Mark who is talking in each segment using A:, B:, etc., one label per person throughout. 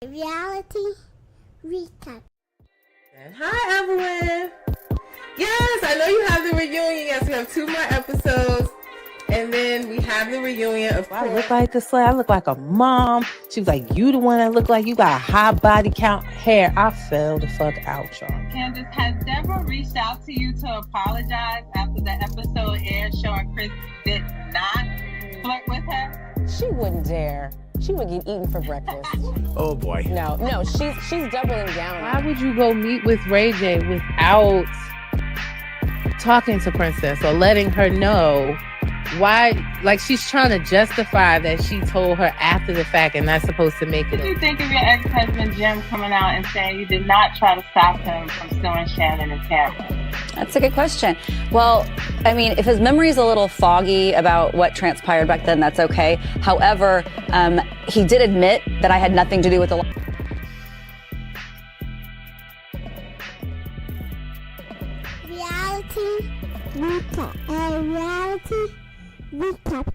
A: Reality recap.
B: Hi, Evelyn. Yes, I know you have the reunion. Yes, we have 2 more episodes. And then we have the reunion of
C: I look like the slay. I look like a mom. She was like, you the one that look like you got a high body count hair. I fell the fuck out, y'all.
D: Candace, has Deborah reached out to you to apologize after the episode aired showing Chris did not flirt with her?
E: She wouldn't dare. She would get eaten for breakfast.
F: Oh boy.
E: No, she's doubling down.
C: Why would you go meet with Ray J without talking to Princess or letting her know? Why? Like, she's trying to justify that she told her after the fact and not supposed to make it.
D: What do you think of your ex-husband Jim coming out and saying you did not try to stop him from suing Shannon and Tamara?
G: That's a good question. Well, I mean, if his memory is a little foggy about what transpired back then, that's okay. However, he did admit that I had nothing to do with the...
A: Reality recap. Reality recap.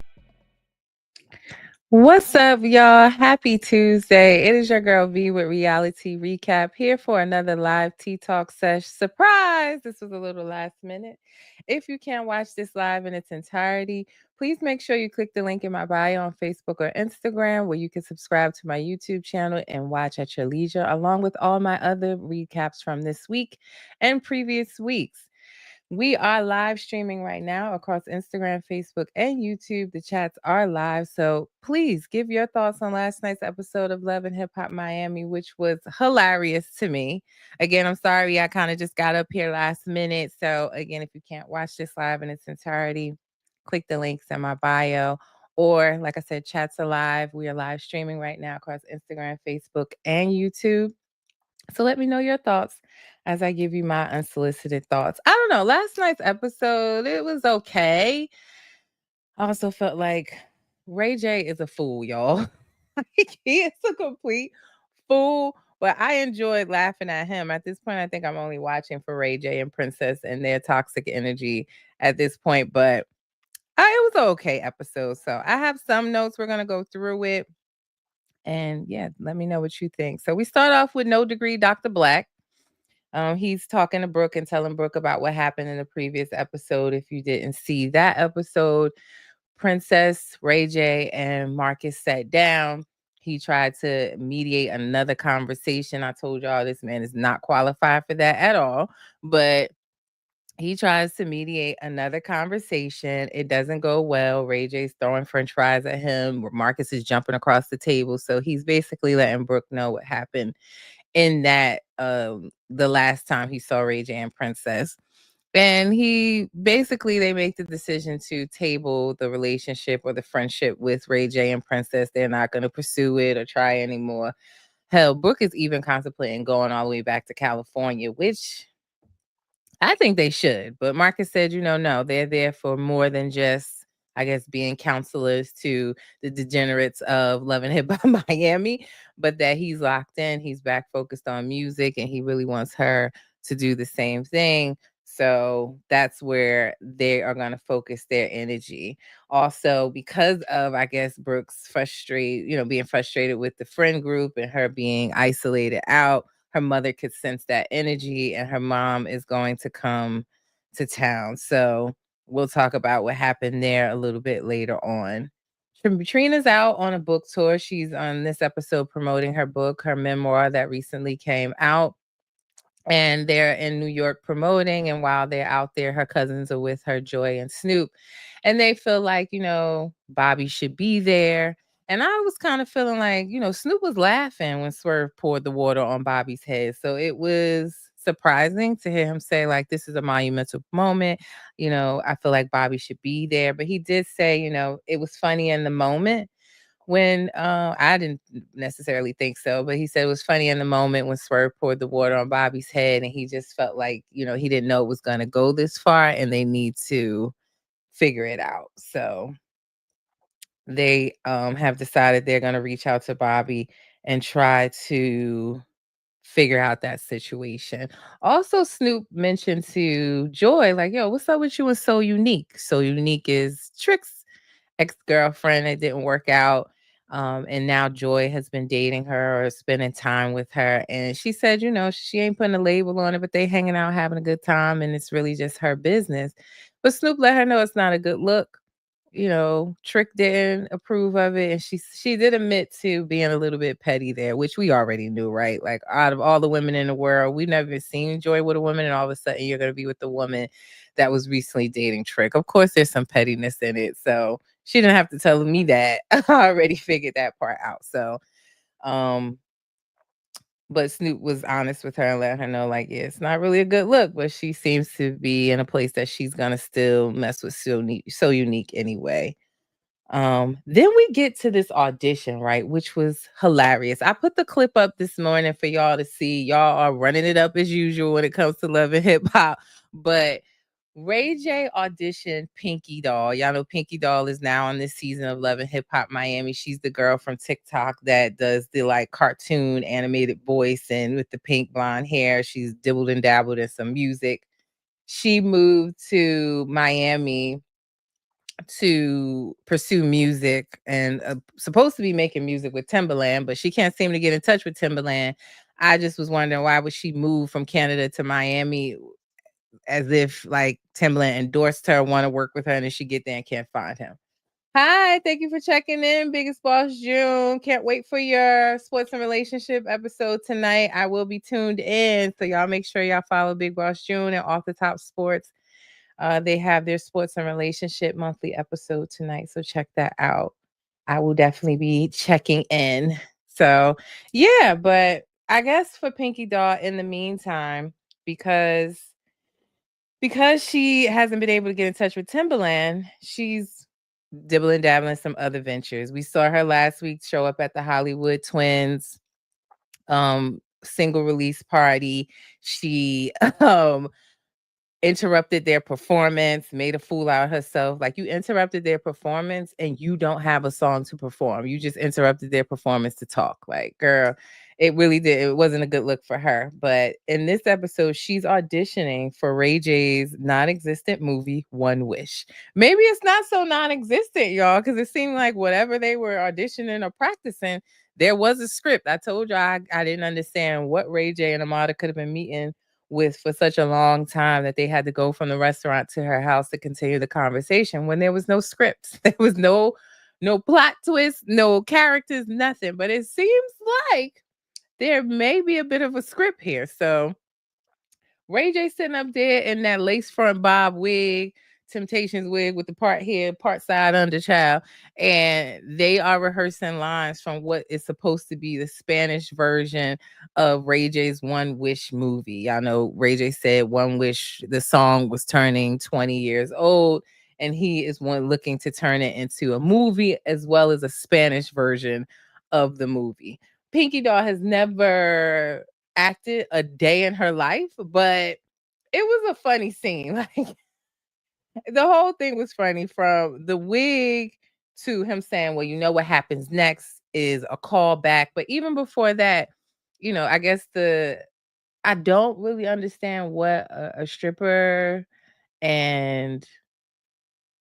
C: What's up, y'all? Happy Tuesday. It is your girl V with Reality Recap here for another live Tea Talk sesh. Surprise! This was a little last minute. If you can't watch this live in its entirety, please make sure you click the link in my bio on Facebook or Instagram where you can subscribe to my YouTube channel and watch at your leisure, along with all my other recaps from this week and previous weeks. We are live streaming right now across Instagram, Facebook, and YouTube. The chats are live. So please give your thoughts on last night's episode of Love and Hip Hop Miami, which was hilarious to me. Again, I'm sorry, I kind of just got up here last minute. So again, if you can't watch this live in its entirety, click the links in my bio. Or like I said, chats are live. We are live streaming right now across Instagram, Facebook, and YouTube. So let me know your thoughts as I give you my unsolicited thoughts. I don't know. Last night's episode, it was okay. I also felt like Ray J is a fool, y'all. He is a complete fool. But I enjoyed laughing at him. At this point, I think I'm only watching for Ray J and Princess and their toxic energy at this point. But it was an okay episode. So I have some notes. We're going to go through it. And yeah, let me know what you think. So we start off with No Degree Dr. Black. He's talking to Brooke and telling Brooke about what happened in the previous episode. If you didn't see that episode, Princess, Ray J, and Marcus sat down. He tried to mediate another conversation. I told y'all this man is not qualified for that at all. But he tries to mediate another conversation. It doesn't go well. Ray J's throwing french fries at him. Marcus is jumping across the table. So he's basically letting Brooke know what happened in that the last time he saw Ray J and Princess. And they make the decision to table the relationship or the friendship with Ray J and Princess. They're not going to pursue it or try anymore. Hell, Brooke is even contemplating going all the way back to California, which I think they should. But Marcus said, no, they're there for more than just, I guess, being counselors to the degenerates of Love and Hip Hop Miami, but that he's locked in, he's back focused on music, and he really wants her to do the same thing. So that's where they are going to focus their energy. Also, because of, I guess, Brooke's being frustrated with the friend group and her being isolated out, her mother could sense that energy and her mom is going to come to town. So we'll talk about what happened there a little bit later on. Trina's out on a book tour. She's on this episode promoting her book, her memoir that recently came out. And they're in New York promoting. And while they're out there, her cousins are with her, Joy and Snoop. And they feel like, Bobby should be there. And I was kind of feeling like, Snoop was laughing when Swerve poured the water on Bobby's head. So it was surprising to hear him say, like, this is a monumental moment. I feel like Bobby should be there. But he did say, it was funny in the moment when I didn't necessarily think so, but he said it was funny in the moment when Swerve poured the water on Bobby's head, and he just felt like, he didn't know it was going to go this far and they need to figure it out. So they have decided they're going to reach out to Bobby and try to figure out that situation. Also, Snoop mentioned to Joy, like, yo, what's up with you and So Unique? So Unique is Trick's ex-girlfriend. It didn't work out. And now Joy has been dating her or spending time with her. And she said, she ain't putting a label on it, but they hanging out having a good time. And it's really just her business. But Snoop let her know it's not a good look. Trick didn't approve of it. And she did admit to being a little bit petty there, which we already knew, right? Like out of all the women in the world, we've never seen Joy with a woman. And all of a sudden you're going to be with the woman that was recently dating Trick. Of course, there's some pettiness in it. So she didn't have to tell me that. I already figured that part out. So, but Snoop was honest with her and let her know, like, yeah, it's not really a good look, but she seems to be in a place that she's gonna still mess with so unique anyway. Then we get to this audition, right, which was hilarious. I put the clip up this morning for y'all to see. Y'all are running it up as usual when it comes to Love and Hip Hop, but Ray J auditioned Pinky Doll. Y'all know Pinky Doll is now on this season of Love and Hip Hop Miami. She's the girl from TikTok that does the like cartoon animated voice and with the pink blonde hair. She's dibbled and dabbled in some music. She moved to Miami to pursue music and supposed to be making music with Timbaland, but she can't seem to get in touch with Timbaland. I just was wondering, why would she move from Canada to Miami as if like Timbaland endorsed her, want to work with her, and then she get there and can't find him. Hi, thank you for checking in, Biggest Boss June. Can't wait for your sports and relationship episode tonight. I will be tuned in, so y'all make sure y'all follow Big Boss June and Off the Top Sports. They have their sports and relationship monthly episode tonight, so check that out. I will definitely be checking in. So yeah, but I guess for Pinky Doll in the meantime, because she hasn't been able to get in touch with Timbaland, she's dibbling dabbling some other ventures. We saw her last week show up at the Hollywood Twins single release party. She interrupted their performance, made a fool out of herself. Like, you interrupted their performance and you don't have a song to perform. You just interrupted their performance to talk. Like, girl, it really did. It wasn't a good look for her. But in this episode, she's auditioning for Ray J's non-existent movie, One Wish. Maybe it's not so non-existent, y'all, because it seemed like whatever they were auditioning or practicing, there was a script. I told y'all I didn't understand what Ray J and Amada could have been meeting with for such a long time that they had to go from the restaurant to her house to continue the conversation when there was no script. There was no plot twist, no characters, nothing. But it seems like there may be a bit of a script here. So Ray J sitting up there in that lace front bob wig, Temptations wig with the part here, part side under, child. And they are rehearsing lines from what is supposed to be the Spanish version of Ray J's One Wish movie. Y'all know Ray J said One Wish, the song was turning 20 years old, and he is one looking to turn it into a movie as well as a Spanish version of the movie. Pinky Doll has never acted a day in her life, but it was a funny scene. Like, the whole thing was funny, from the wig to him saying, well, what happens next is a callback. But even before that, I guess I don't really understand what a stripper and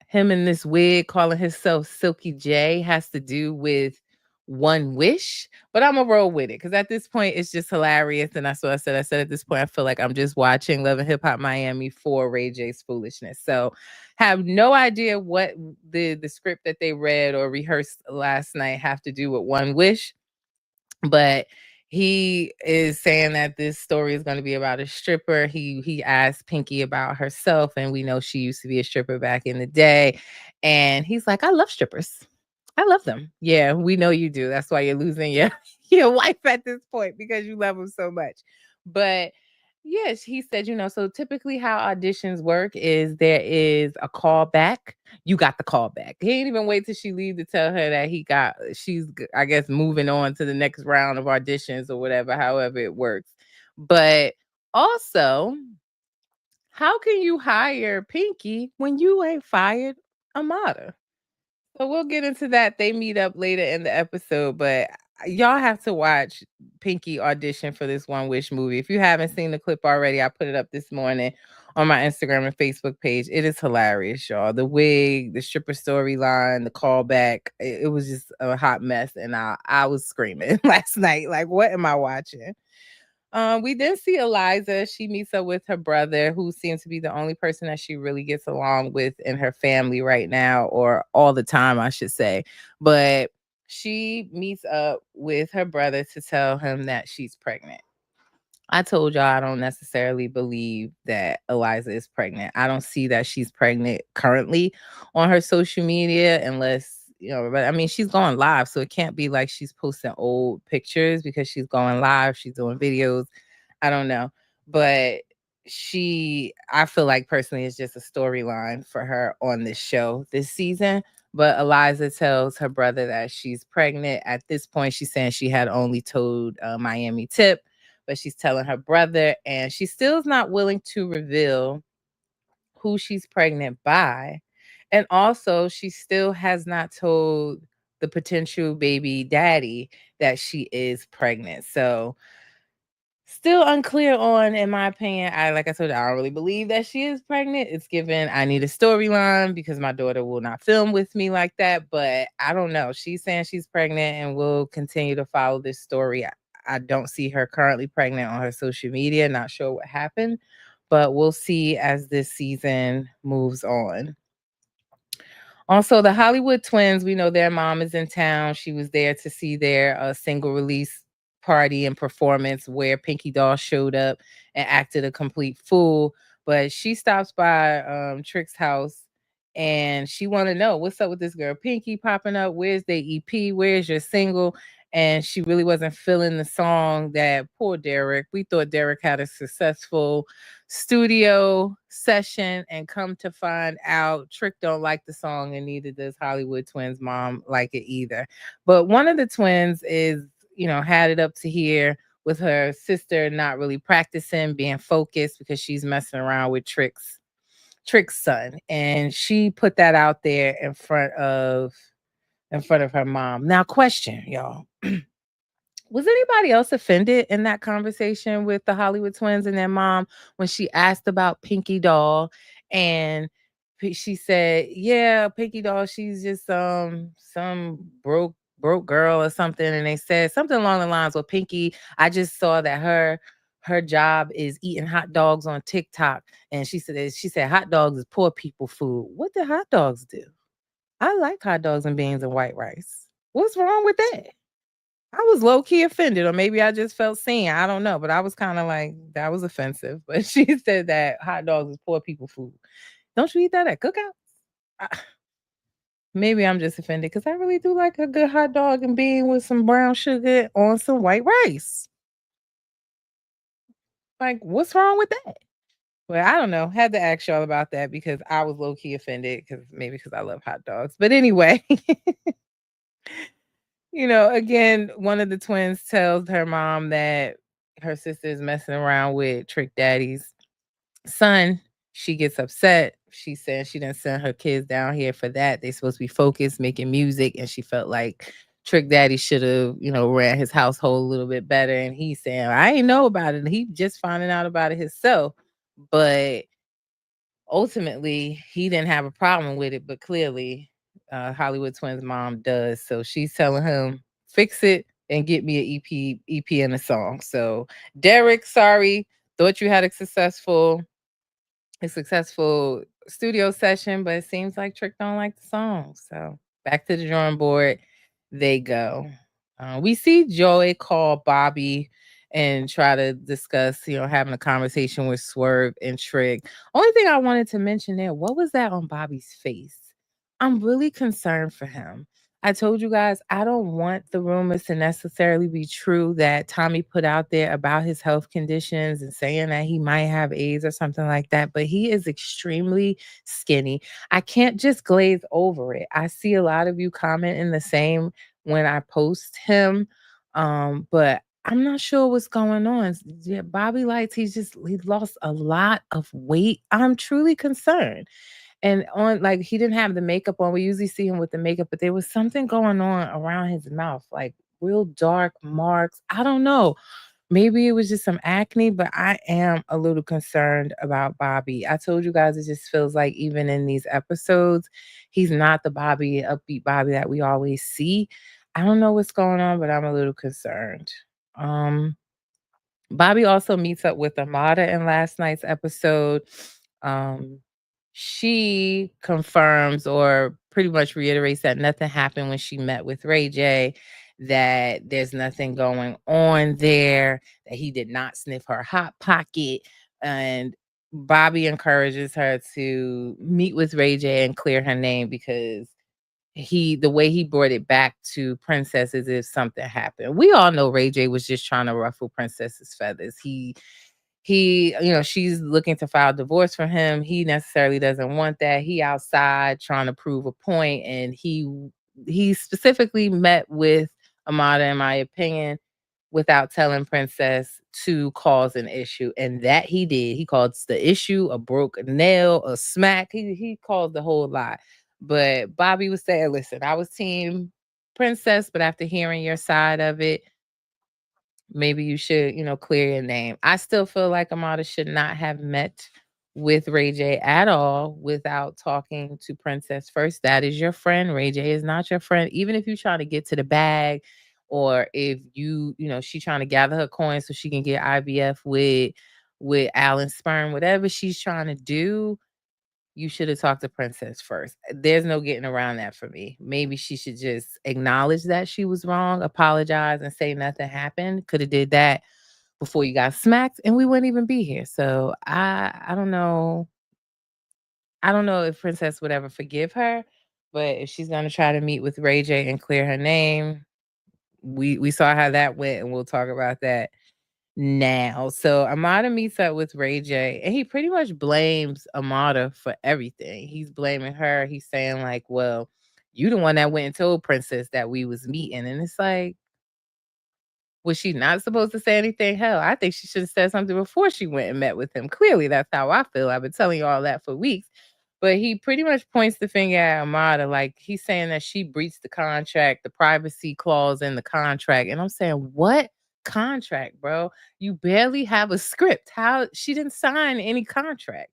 C: him in this wig calling himself Silky J has to do with One Wish, but I'm gonna roll with it because at this point it's just hilarious. And that's what I said. I said at this point I feel like I'm just watching Love and Hip Hop Miami for Ray J's foolishness. So have no idea what the script that they read or rehearsed last night have to do with One Wish, but he is saying that this story is going to be about a stripper. He asked Pinky about herself, and we know she used to be a stripper back in the day. And he's like, I love strippers. I love them. Yeah, we know you do. That's why you're losing your, your wife at this point, because you love them so much. But yes, he said, so typically how auditions work is there is a callback. You got the callback. He didn't even wait till she leave to tell her that she's, I guess, moving on to the next round of auditions or whatever, however it works. But also, how can you hire Pinky when you ain't fired Amada? So we'll get into that. They meet up later in the episode, but y'all have to watch Pinky audition for this One Wish movie. If you haven't seen the clip already, I put it up this morning on my Instagram and Facebook page. It is hilarious, y'all. The wig, the stripper storyline, the callback. It was just a hot mess. And I was screaming last night. Like, what am I watching? We then see Eliza. She meets up with her brother, who seems to be the only person that she really gets along with in her family right now, or all the time, I should say. But she meets up with her brother to tell him that she's pregnant. I told y'all I don't necessarily believe that Eliza is pregnant. I don't see that she's pregnant currently on her social media unless, but I mean, she's going live. So it can't be like she's posting old pictures because she's going live. She's doing videos. I don't know. But I feel like personally, it's just a storyline for her on this show this season. But Eliza tells her brother that she's pregnant. At this point, she's saying she had only told Miami Tip, but she's telling her brother, and she still is not willing to reveal who she's pregnant by. And also, she still has not told the potential baby daddy that she is pregnant. So, still unclear on, in my opinion. Like I said, I don't really believe that she is pregnant. It's given I need a storyline because my daughter will not film with me like that. But I don't know. She's saying she's pregnant and will continue to follow this story. I don't see her currently pregnant on her social media. Not sure what happened, but we'll see as this season moves on. Also, the Hollywood twins, we know their mom is in town. She was there to see their single release party and performance where Pinky Doll showed up and acted a complete fool. But she stops by Trick's house and she want to know what's up with this girl Pinky popping up. Where's the EP? Where's your single? And she really wasn't feeling the song. That poor Derek. We thought Derek had a successful studio session, and come to find out Trick don't like the song, and neither does Hollywood twins mom like it either. But one of the twins is, had it up to here with her sister not really practicing, being focused because she's messing around with Trick's son, and she put that out there in front of her mom. Now, question, y'all. Was anybody else offended in that conversation with the Hollywood twins and their mom when she asked about Pinky Doll? And she said, "Yeah, Pinky Doll, she's just some broke girl or something." And they said something along the lines with Pinky. I just saw that her job is eating hot dogs on TikTok, and she said hot dogs is poor people food. What do hot dogs do? I like hot dogs and beans and white rice. What's wrong with that? I was low key offended, or maybe I just felt seen. I don't know, but I was kind of like, that was offensive. But she said that hot dogs is poor people food. Don't you eat that at cookouts? Maybe I'm just offended because I really do like a good hot dog and bean with some brown sugar on some white rice. Like, what's wrong with that? Well, I don't know. Had to ask y'all about that because I was low key offended because I love hot dogs. But anyway. Again, one of the twins tells her mom that her sister is messing around with Trick Daddy's son. She gets upset. She says she didn't send her kids down here for that. They're supposed to be focused, making music. And she felt like Trick Daddy should have, ran his household a little bit better. And he's saying, I ain't know about it. He just finding out about it himself. But ultimately, he didn't have a problem with it. But clearly, Hollywood twins mom does. So she's telling him, fix it and get me an EP and a song. So Derek, sorry, thought you had a successful studio session, but it seems like Trick don't like the song. So back to the drawing board they go. We see Joey call Bobby and try to discuss, having a conversation with Swerve and Trick. Only thing I wanted to mention there, what was that on Bobby's face? I'm really concerned for him. I told you guys I don't want the rumors to necessarily be true that Tommy put out there about his health conditions and saying that he might have AIDS or something like that, but he is extremely skinny. I can't just glaze over it. I see a lot of you commenting the same when I post him, but I'm not sure what's going on. Yeah, Bobby Lights, he lost a lot of weight. I'm truly concerned. And he didn't have the makeup on. We usually see him with the makeup, but there was something going on around his mouth, like real dark marks. I don't know. maybe it was just some acne, but I am a little concerned about Bobby. I told you guys it just feels like even in these episodes, he's not the Bobby, upbeat Bobby that we always see. I don't know what's going on, but I'm a little concerned. Um, Bobby also meets up with Amada in last night's episode. Um, she confirms or pretty much reiterates that nothing happened when she met with Ray J, that there's nothing going on there, that he did not sniff her hot pocket. And Bobby encourages her to meet with Ray J and clear her name because the way he brought it back to Princess as if something happened. We all know Ray J was just trying to ruffle Princess's feathers. She's looking to file divorce for him. He necessarily doesn't want that. He outside trying to prove a point, and he specifically met with Amada, in my opinion, without telling Princess to cause an issue. And that he did. He called the issue a broke nail, a smack. He called the whole lot. But Bobby was saying, listen, I was team Princess, but after hearing your side of it, maybe you should, clear your name. I still feel like Amada should not have met with Ray J at all without talking to Princess first. That is your friend. Ray J is not your friend. Even if you trying to get to the bag, or if she trying to gather her coins so she can get IVF with Alan's sperm, whatever she's trying to do, you should have talked to Princess first. There's no getting around that for me. Maybe she should just acknowledge that she was wrong, apologize, and say nothing happened. Could have did that before you got smacked, and we wouldn't even be here. So I don't know. I don't know if Princess would ever forgive her, but if she's gonna try to meet with Ray J and clear her name, we saw how that went, and we'll talk about that now. So Amada meets up with Ray J, and he pretty much blames Amada for everything. He's blaming her. He's saying like, well, you the one that went and told Princess that we was meeting. And it's like, was she not supposed to say anything? Hell, I think she should have said something before she went and met with him. Clearly, that's how I feel. I've been telling you all that for weeks. But he pretty much points the finger at Amada, like he's saying that she breached the contract, the privacy clause in the contract. And I'm saying, what contract, bro? You barely have a script. How she didn't sign any contract.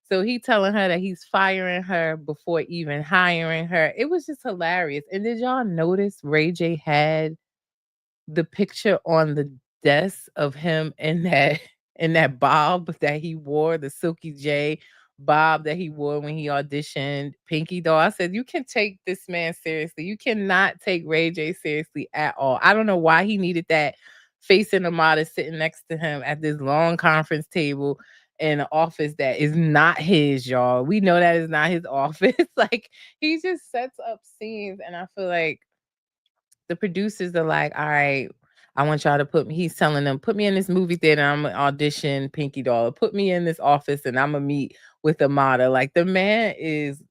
C: So he telling her that he's firing her before even hiring her. It was just hilarious. And did y'all notice Ray J had the picture on the desk of him in that in that bob that he wore, the Silky J bob that he wore when he auditioned Pinky Doll. I said, you can take this man seriously. You cannot take Ray J seriously at all. I don't know why he needed that facing Amada sitting next to him at this long conference table in an office that is not his, y'all. We know that is not his office. Like he just sets up scenes, and I feel like the producers are like, all right, I want y'all to put me, he's telling them, put me in this movie theater, I'm gonna audition Pinky Doll. Put me in this office and I'm gonna meet with Amada. Like the man is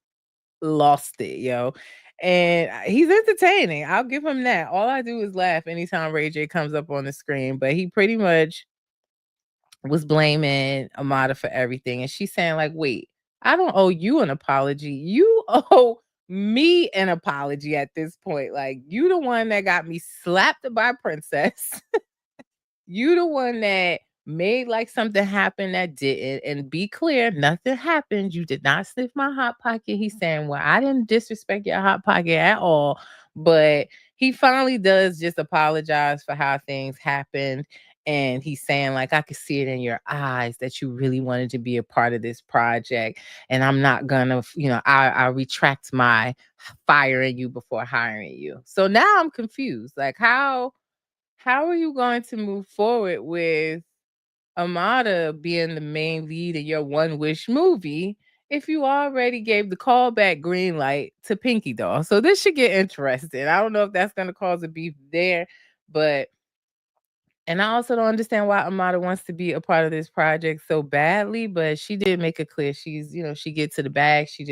C: lost it, yo. And he's entertaining. I'll give him that. All I do is laugh anytime Ray J comes up on the screen, but he pretty much was blaming Amada for everything. And she's saying, like, wait, I don't owe you an apology. You owe me an apology at this point. Like, you the one that got me slapped by Princess. You the one that made like something happen that didn't. And be clear, nothing happened. You did not sniff my hot pocket. He's saying, well, I didn't disrespect your hot pocket at all. But he finally does just apologize for how things happened. And he's saying, like, I could see it in your eyes that you really wanted to be a part of this project. And I'm not gonna, I retract my firing you before hiring you. So now I'm confused. Like, how are you going to move forward with Amada being the main lead in your One Wish movie if you already gave the callback green light to Pinky Doll? So this should get interesting. I don't know if that's going to cause a beef there, but and I also don't understand why Amada wants to be a part of this project so badly, but she did make it clear she's, she get to the bag. She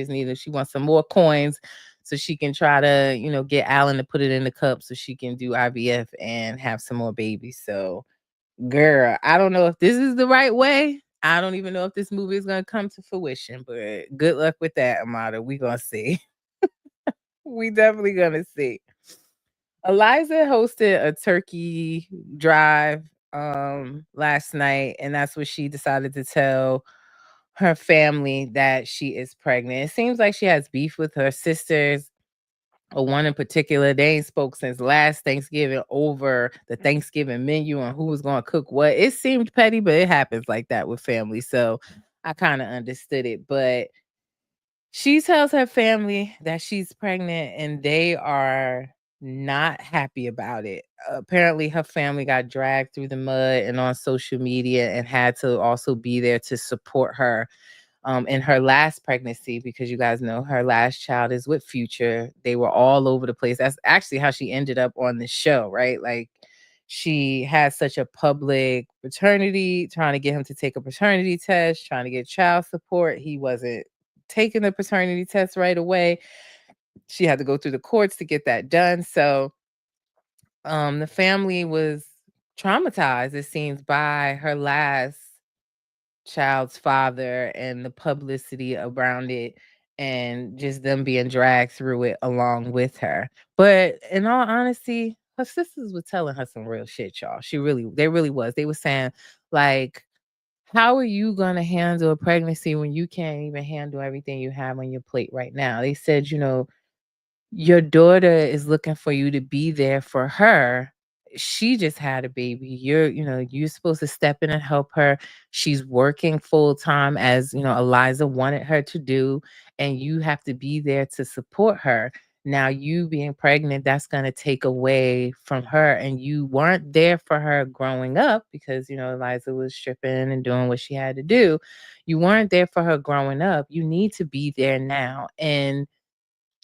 C: wants some more coins so she can try to, get Alan to put it in the cup so she can do IVF and have some more babies. So, girl, I don't know if this is the right way. I don't even know if this movie is going to come to fruition, but good luck with that, Amada. We going to see. We definitely going to see. Eliza hosted a turkey drive last night, and that's what she decided to tell her family, that she is pregnant. It seems like she has beef with her sisters, or one in particular. They ain't spoke since last Thanksgiving over the Thanksgiving menu and who was going to cook what. It seemed petty, but it happens like that with family. So I kind of understood it. But she tells her family that she's pregnant and they are not happy about it. Apparently, her family got dragged through the mud and on social media and had to also be there to support her in her last pregnancy, because you guys know her last child is with Future. They were all over the place. That's actually how she ended up on the show, right? Like, she had such a public paternity, trying to get him to take a paternity test, trying to get child support. He wasn't taking the paternity test right away. She had to go through the courts to get that done. So the family was traumatized, it seems, by her last child's father and the publicity around it, and just them being dragged through it along with her. But in all honesty, her sisters were telling her some real shit, y'all. They really was. They were saying, like, how are you gonna handle a pregnancy when you can't even handle everything you have on your plate right now? They said, your daughter is looking for you to be there for her. She just had a baby. You're supposed to step in and help her. She's working full time, as Eliza wanted her to do, and you have to be there to support her. Now, you being pregnant, that's going to take away from her. And you weren't there for her growing up because, Eliza was stripping and doing what she had to do. You weren't there for her growing up. You need to be there now. And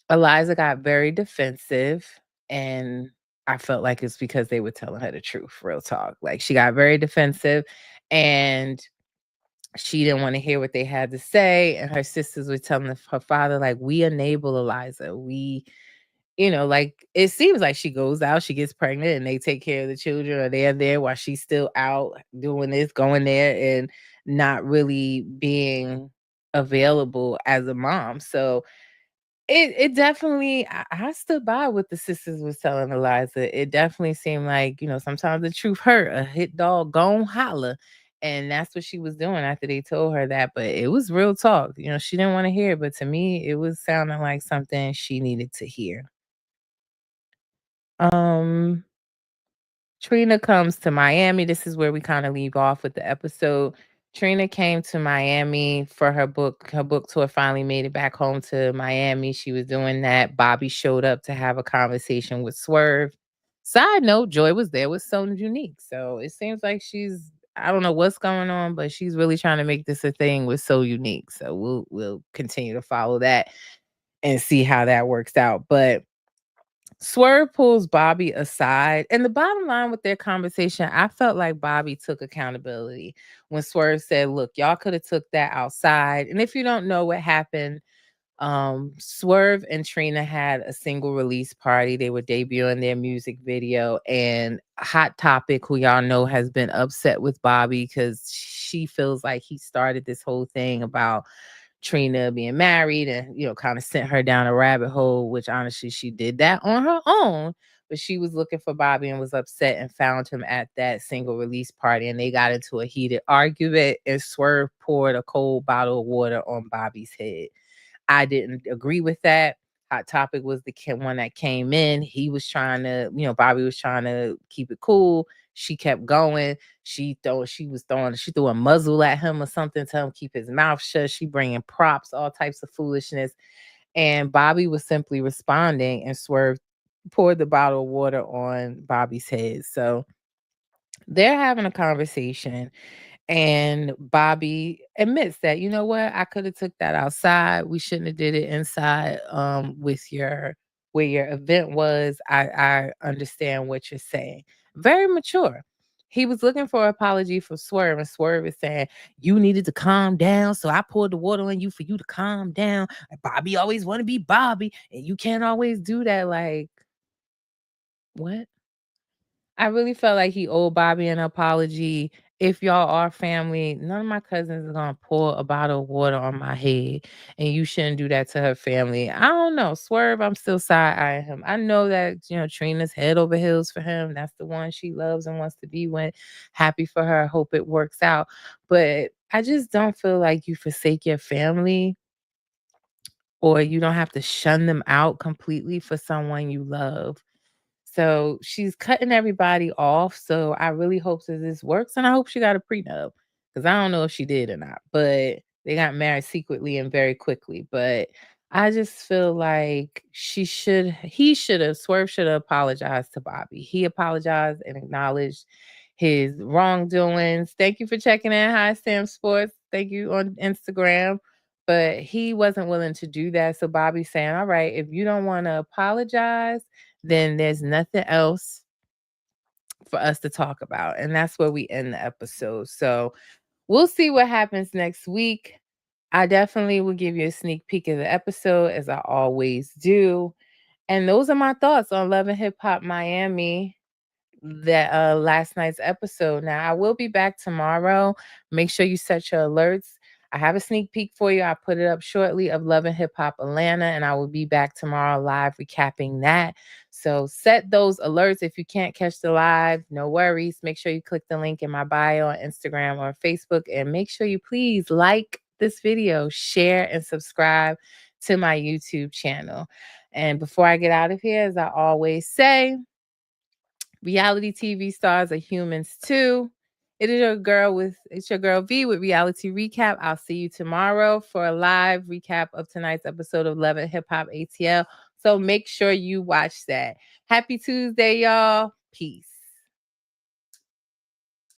C: Eliza got very defensive, and I felt like it's because they were telling her the truth, real talk. Like, she got very defensive, and she didn't want to hear what they had to say. And her sisters were telling her father, like, we enable Eliza. Like, it seems like she goes out, she gets pregnant, and they take care of the children, or they're there while she's still out doing this, going there, and not really being available as a mom. So it definitely, I stood by what the sisters was telling Eliza. It definitely seemed like, sometimes the truth hurt. A hit dog gon' holler. And that's what she was doing after they told her that. But it was real talk. She didn't want to hear it, but to me, it was sounding like something she needed to hear. Um Trina comes to Miami. This is where we kind of leave off with the episode. Trina came to Miami for her book. Her book tour finally made it back home to Miami. She was doing that. Bobby showed up to have a conversation with Swerve. Side note, Joy was there with So Unique. So it seems like I don't know what's going on, but she's really trying to make this a thing with So Unique. So we'll continue to follow that and see how that works out. But Swerve pulls Bobby aside. And the bottom line with their conversation, I felt like Bobby took accountability when Swerve said, look, y'all could have took that outside. And if you don't know what happened, Swerve and Trina had a single release party. They were debuting their music video, and Hot Topic, who y'all know has been upset with Bobby because she feels like he started this whole thing about Trina being married and, kind of sent her down a rabbit hole, which honestly, she did that on her own. But she was looking for Bobby and was upset and found him at that single release party. And they got into a heated argument, and Swerve poured a cold bottle of water on Bobby's head. I didn't agree with that. Hot Topic was the one that came in. He was trying to, Bobby was trying to keep it cool. She kept going. She threw a muzzle at him or something, tell him keep his mouth shut. She bringing props, all types of foolishness. And Bobby was simply responding, and Swerve poured the bottle of water on Bobby's head. So they're having a conversation, and Bobby admits that, you know what, I could have took that outside. We shouldn't have did it inside with where your event was. I understand what you're saying. Very mature. He was looking for an apology from Swerve, and Swerve is saying, you needed to calm down. So I poured the water on you for you to calm down. Bobby always want to be Bobby, and you can't always do that. Like, what? I really felt like he owed Bobby an apology. if y'all are family, none of my cousins are gonna pour a bottle of water on my head, and you shouldn't do that to her family. I don't know. Swerve, I'm still side-eyeing him. I know that, Trina's head over heels for him. That's the one she loves and wants to be with. Happy for her. Hope it works out. But I just don't feel like you forsake your family, or you don't have to shun them out completely for someone you love. So she's cutting everybody off. So I really hope that this works. And I hope she got a prenup, because I don't know if she did or not. But they got married secretly and very quickly. But I just feel like Swerve should have apologized to Bobby. He apologized and acknowledged his wrongdoings. Thank you for checking in. Hi, Sam Sports. Thank you on Instagram. But he wasn't willing to do that. So Bobby's saying, all right, if you don't want to apologize, then there's nothing else for us to talk about. And that's where we end the episode. So we'll see what happens next week. I definitely will give you a sneak peek of the episode, as I always do. And those are my thoughts on Love and Hip Hop Miami, that last night's episode. Now, I will be back tomorrow. Make sure you set your alerts. I have a sneak peek for you. I put it up shortly of Love and Hip Hop Atlanta, and I will be back tomorrow live recapping that. So set those alerts. If you can't catch the live, no worries. Make sure you click the link in my bio on Instagram or Facebook, and make sure you please like this video, share, and subscribe to my YouTube channel. And before I get out of here, as I always say, reality TV stars are humans too. It's your girl V with Reality Recap. I'll see you tomorrow for a live recap of tonight's episode of Love and Hip Hop ATL. So make sure you watch that. Happy Tuesday, y'all. Peace.